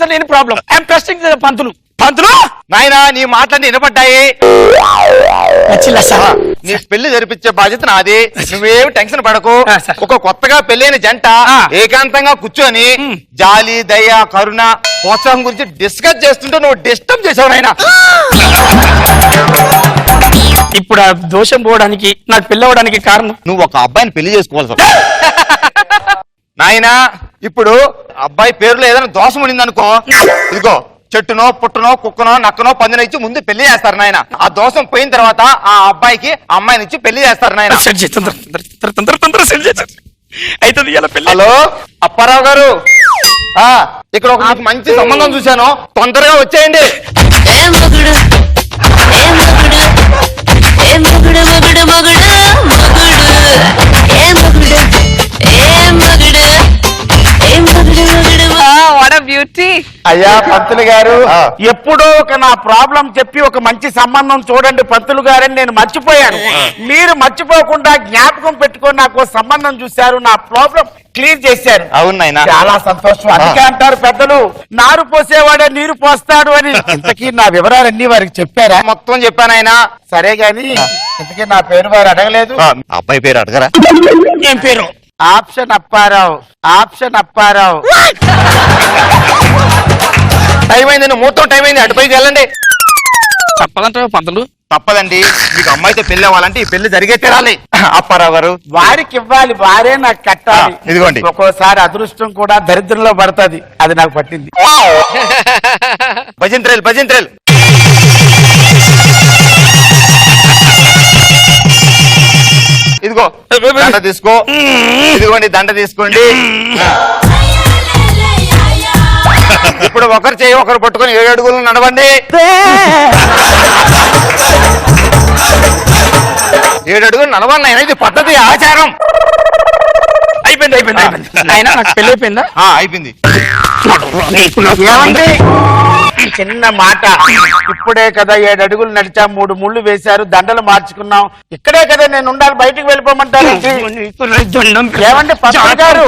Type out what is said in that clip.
Doesn't any problem. I'm trusting పంతులు. పంతులు నాయనా నీ మాటలన్నీ వినపడ్డాయి. నీ పెళ్లి జరిపించే బాధ్యత నాది. నువ్వేమి టెన్షన్ పడకు. ఒక కొత్తగా పెళ్ళైన జంట ఏకాంతంగా కూర్చొని జాలి, దయ, కరుణ, ప్రోత్సాహం గురించి డిస్కస్ చేస్తుంటే నువ్వు డిస్టర్బ్ చేసావు నాయనా. ఇప్పుడు ఆ దోషం పోవడానికి, నాకు పెళ్లి అవ్వడానికి కారణం నువ్వు ఒక అబ్బాయిని పెళ్లి చేసుకోవాల్సి నాయనా. ఇప్పుడు అబ్బాయి పేరులో ఏదైనా దోషం ఉండింది అనుకో, ఇదిగో చెట్టునో, పుట్టనో, కుక్కనో, నక్కనో, పందినో ఇచ్చి ముందు పెళ్లి చేస్తారు నాయన. ఆ దోషం పోయిన తర్వాత ఆ అబ్బాయికి అమ్మాయిని ఇచ్చి పెళ్లి చేస్తారు నాయన. హలో అప్పారావు గారు, ఇక్కడ ఒక మీకు మంచి సంబంధం చూశాను, తొందరగా వచ్చేయండి. బ్యూటీ. అయ్యా పంతులు గారు, ఎప్పుడో ఒక నా ప్రాబ్లం చెప్పి ఒక మంచి సంబంధం చూడండి పంతులు గారని నేను మర్చిపోయాను. మీరు మర్చిపోకుండా జ్ఞాపకం పెట్టుకొని నాకు సంబంధం చూశారు, నా ప్రాబ్లం క్లియర్ చేశారు. అవును నాయనా, చాలా సంతోషం. అందుకే అంటారు పెద్దలు, నారు పోసేవాడే నీరు పోస్తాడు అని. ఇంతకీ నా వివరాలన్నీ వారికి చెప్పారా? మొత్తం చెప్పాను ఆయన. సరే గాని ఇంతకీ నా పేరు వారు అడగలేదు. అబ్బాయి పేరు అడగరా? ఏం పేరు? Option Apparao. Option Apparao. Time అయింది, మొత్తం టైం అయింది, అటుపైకి వెళ్ళండి. తప్పదంటావా పంతులు? తప్పదండి, మీకు అమ్మాయితో పెళ్లి అవ్వాలంటే ఈ పెళ్లి జరిగే తీరాలి. అప్పారావు గారు వారికి ఇవ్వాలి, వారే నాకు కట్టాలి. ఇదిగోండి. ఒక్కోసారి అదృష్టం కూడా దరిద్రంలో పడుతుంది, అది నాకు పట్టింది. భజంత్రేలు భజంత్రేలు. ఇదిగో దండ తీసుకో. ఇదిగోండి దండ తీసుకోండి. ఇప్పుడు ఒకరు చేయి ఒకరు పట్టుకొని 7 అడుగులు నడవండి. 7 అడుగులు నడవండి ఆయన, ఇది పద్ధతి, ఆచారం. అయిపోయింది అయిపోయింది ఆయన. నాకు పెళ్లి అయిపోయిందా? అయిపోయింది. ఏమండి చిన్న మాట, ఇప్పుడే కదా 7 అడుగులు నడిచా, 3 ముళ్ళు వేశారు, దండలు మార్చుకున్నాం. ఇక్కడే కదా నేను ఉండాలి, బయటికి వెళ్ళిపోమంటారు. ఏమండి పంతులు గారు,